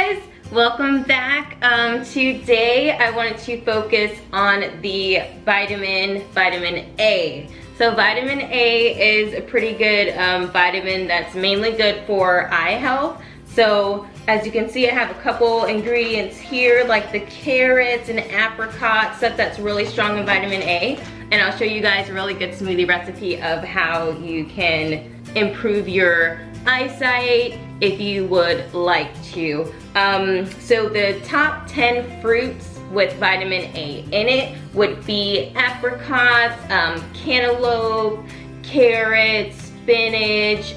guys, welcome back. Today I wanted to focus on the vitamin A. So vitamin A is a pretty good vitamin that's mainly good for eye health. So as you can see, I have a couple ingredients here like the carrots and apricot, stuff that's really strong in vitamin A. And I'll show you guys a really good smoothie recipe of how you can improve your eyesight if you would like to. So the top 10 fruits with vitamin A in it would be apricots, cantaloupe, carrots, spinach,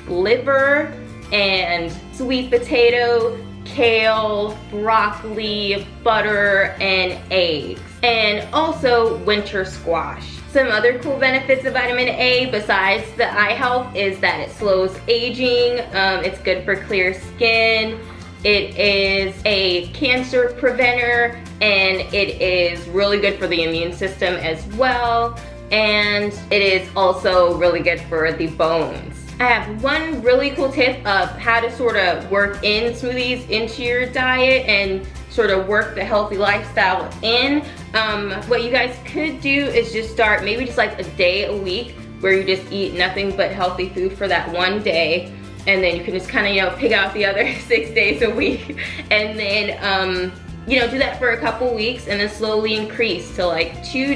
liver, and sweet potato, kale, broccoli, butter, and eggs. And also winter squash. Some other cool benefits of vitamin A besides the eye health is that it slows aging, it's good for clear skin, it is a cancer preventer, and it is really good for the immune system as well, and it is also really good for the bones. I have one really cool tip of how to sort of work in smoothies into your diet and sort of work the healthy lifestyle in. What you guys could do is just start maybe just like a day a week where you just eat nothing but healthy food for that one day, and then you can just kind of, you know, pick out the other 6 days a week, and then you know, do that for a couple weeks and then slowly increase to like 2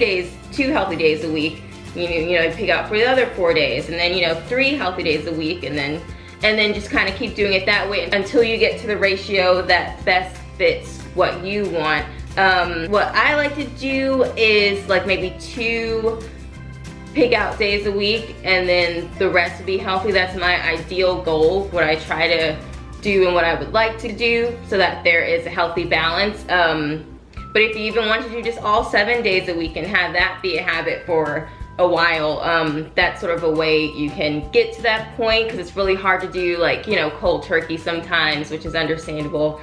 healthy days a week. You know, pick out for the other 4 days, and then, you know, 3 healthy days a week, and then just kind of keep doing it that way until you get to the ratio that best fits what you want. What I like to do is like maybe 2 pick out days a week, and then the rest would be healthy. That's my ideal goal, what I try to do and what I would like to do, so that there is a healthy balance. But if you even want to do just all 7 days a week and have that be a habit for a while, that's sort of a way you can get to that point, because it's really hard to do, like, you know, cold turkey sometimes, which is understandable,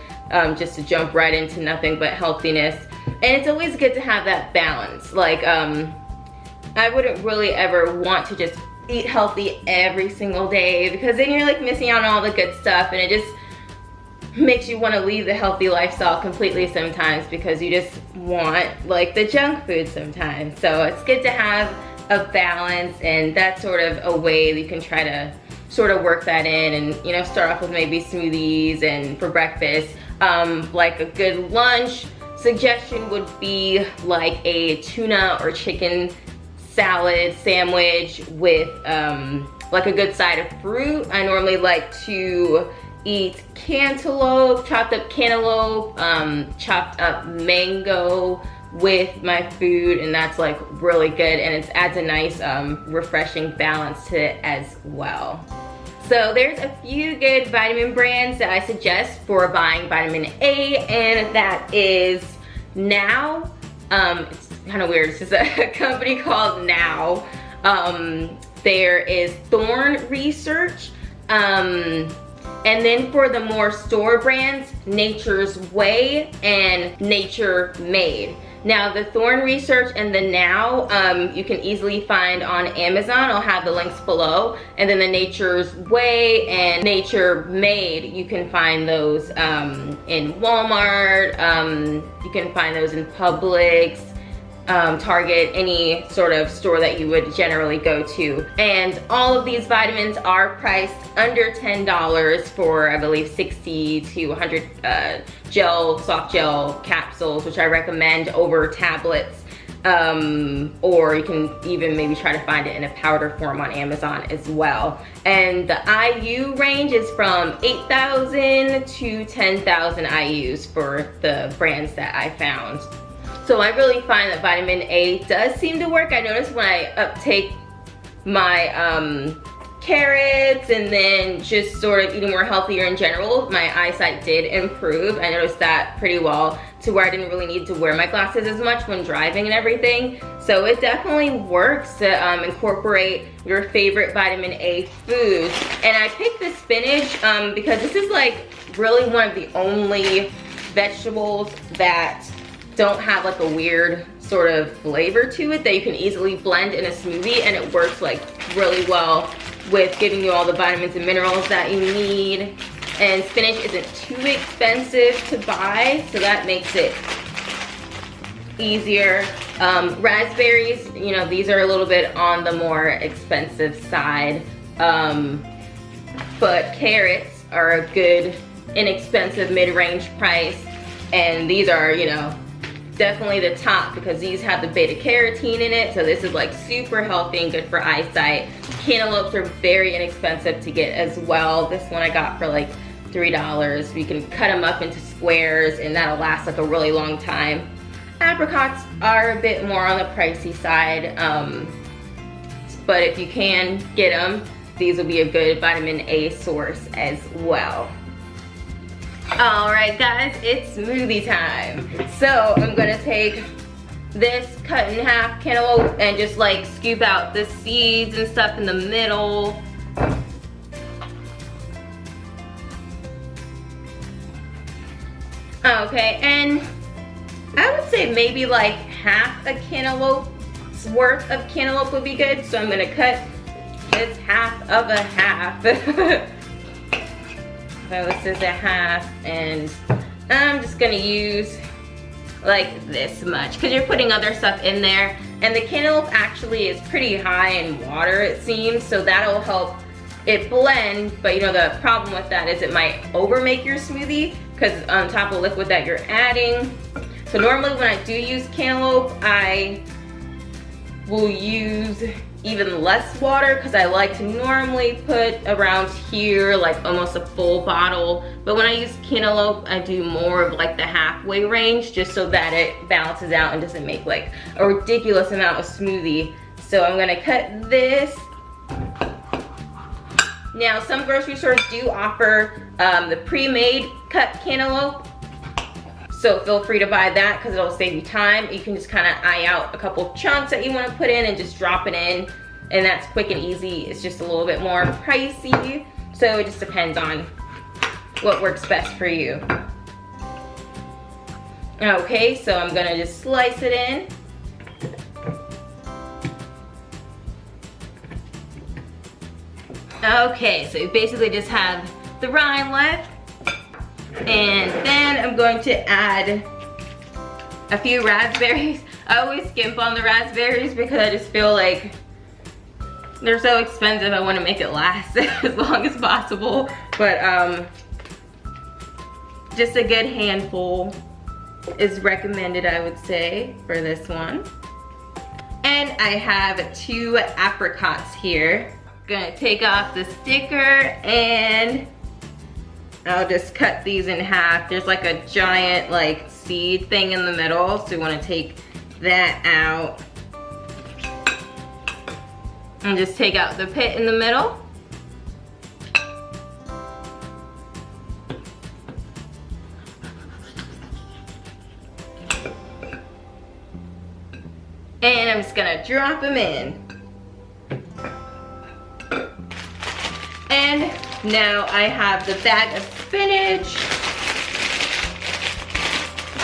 just to jump right into nothing but healthiness. And it's always good to have that balance. Like, I wouldn't really ever want to just eat healthy every single day, because then you're like missing out on all the good stuff, and it just makes you want to leave the healthy lifestyle completely sometimes, because you just want like the junk food sometimes. So it's good to have a balance, and that's sort of a way that you can try to sort of work that in, and, you know, start off with maybe smoothies and for breakfast. Like a good lunch suggestion would be like a tuna or chicken salad sandwich with like a good side of fruit. I normally like to eat cantaloupe, chopped up cantaloupe, chopped up mango with my food, and that's like really good, and it adds a nice refreshing balance to it as well. So there's a few good vitamin brands that I suggest for buying vitamin A, and that is Now. It's kind of weird, it's just a company called Now. There is Thorne Research, and then for the more store brands, Nature's Way and Nature Made. Now the Thorne Research and the Now, you can easily find on Amazon. I'll have the links below. And then the Nature's Way and Nature Made, you can find those in Walmart. You can find those in Publix, Target, any sort of store that you would generally go to. And all of these vitamins are priced under $10 for, I believe, 60 to 100 soft gel capsules, which I recommend over tablets. Or you can even maybe try to find it in a powder form on Amazon as well. And the IU range is from 8,000 to 10,000 IUs for the brands that I found. So I really find that vitamin A does seem to work. I noticed when I uptake my carrots and then just sort of eating more healthier in general, my eyesight did improve. I noticed that pretty well, to where I didn't really need to wear my glasses as much when driving and everything. So it definitely works to incorporate your favorite vitamin A foods. And I picked the spinach because this is like really one of the only vegetables that don't have like a weird sort of flavor to it, that you can easily blend in a smoothie, and it works like really well with giving you all the vitamins and minerals that you need. And spinach isn't too expensive to buy, so that makes it easier. Raspberries, you know, these are a little bit on the more expensive side. But carrots are a good, inexpensive mid-range price. And these are, you know, definitely the top because these have the beta carotene in it. So this is like super healthy and good for eyesight. Cantaloupes are very inexpensive to get as well. This one I got for like $3. You can cut them up into squares and that'll last like a really long time. Apricots are a bit more on the pricey side, but if you can get them, these will be a good vitamin A source as well. Alright guys, it's smoothie time. So I'm gonna take this cut in half cantaloupe and just like scoop out the seeds and stuff in the middle. Okay, and I would say maybe like half a cantaloupe's worth of cantaloupe would be good. So I'm gonna cut this half of a half. So this is a half, and I'm just gonna use like this much because you're putting other stuff in there. And the cantaloupe actually is pretty high in water, it seems, so that'll help it blend. But you know, the problem with that is it might overmake your smoothie because on top of the liquid that you're adding. So normally when I do use cantaloupe, I will use even less water because I like to normally put around here like almost a full bottle. But when I use cantaloupe, I do more of like the halfway range just so that it balances out and doesn't make like a ridiculous amount of smoothie. So I'm gonna cut this. Now some grocery stores do offer the pre-made cut cantaloupe. So feel free to buy that because it'll save you time. You can just kind of eye out a couple chunks that you want to put in and just drop it in. And that's quick and easy. It's just a little bit more pricey. So it just depends on what works best for you. Okay, so I'm gonna just slice it in. Okay, so you basically just have the rind left. And then I'm going to add a few raspberries. I always skimp on the raspberries because I just feel like they're so expensive. I want to make it last as long as possible. But just a good handful is recommended, I would say, for this one. And I have 2 apricots here. Gonna take off the sticker and I'll just cut these in half. There's like a giant like seed thing in the middle, so you want to take that out. And just take out the pit in the middle. And I'm just gonna drop them in. And now I have the bag of spinach.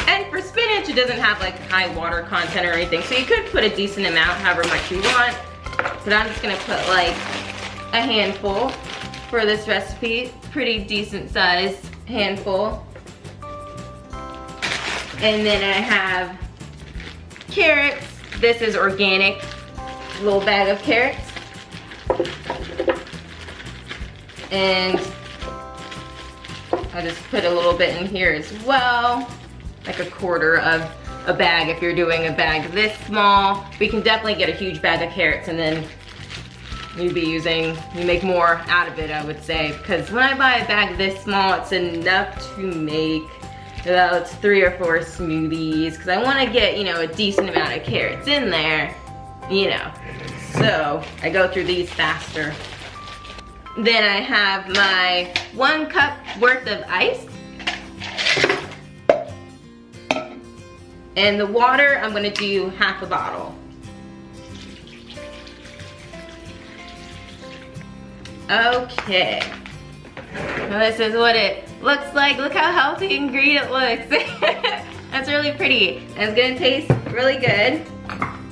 And for spinach, it doesn't have like high water content or anything, so you could put a decent amount, however much you want. But I'm just gonna put like a handful for this recipe. Pretty decent sized handful. And then I have carrots. This is organic, little bag of carrots. And I'll just put a little bit in here as well, like a quarter of a bag if you're doing a bag this small. But you can definitely get a huge bag of carrots and then you make more out of it, I would say. Because when I buy a bag this small, it's enough to make about 3 or 4 smoothies. Because I want to get, you know, a decent amount of carrots in there, you know. So I go through these faster. Then I have my 1 cup worth of ice. And the water, I'm gonna do half a bottle. Okay. Now this is what it looks like. Look how healthy and green it looks. That's really pretty. And it's gonna taste really good.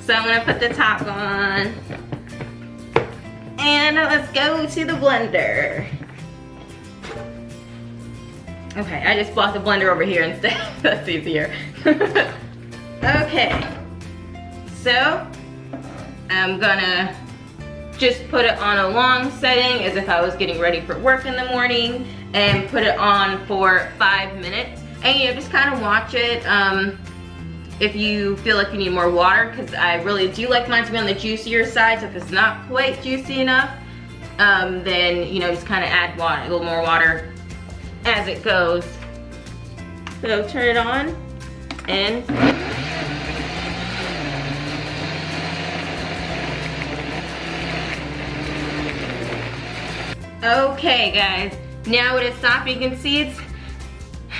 So I'm gonna put the top on. And let's go to the blender. Okay, I just bought the blender over here instead. That's easier. Okay, so I'm gonna just put it on a long setting as if I was getting ready for work in the morning, and put it on for 5 minutes. And you know, just kind of watch it if you feel like you need more water, because I really do like mine to be on the juicier side. So if it's not quite juicy enough, then you know, just kind of add water, a little more water as it goes. So turn it on and okay guys, now it is stopped. You can see it's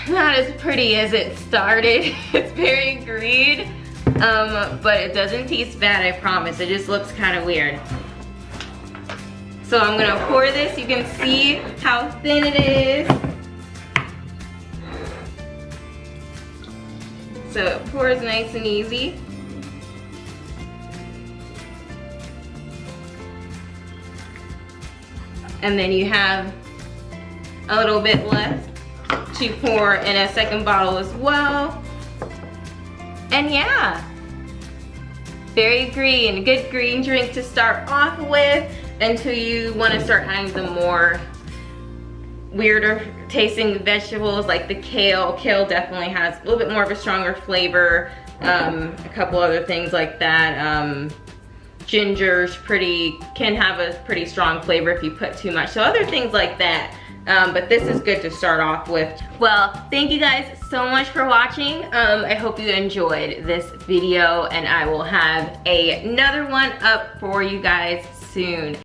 not as pretty as it started. It's very green, but it doesn't taste bad, I promise. It just looks kind of weird. So I'm gonna pour this. You can see how thin it is. So it pours nice and easy. And then you have a little bit left to pour in a second bottle as well. And yeah, very green, good green drink to start off with until you want to start adding some more weirder tasting vegetables like the kale. Kale definitely has a little bit more of a stronger flavor. A couple other things like that. Ginger's can have a pretty strong flavor if you put too much. So other things like that. But this is good to start off with. Well, thank you guys so much for watching. I hope you enjoyed this video, and I will have another one up for you guys soon.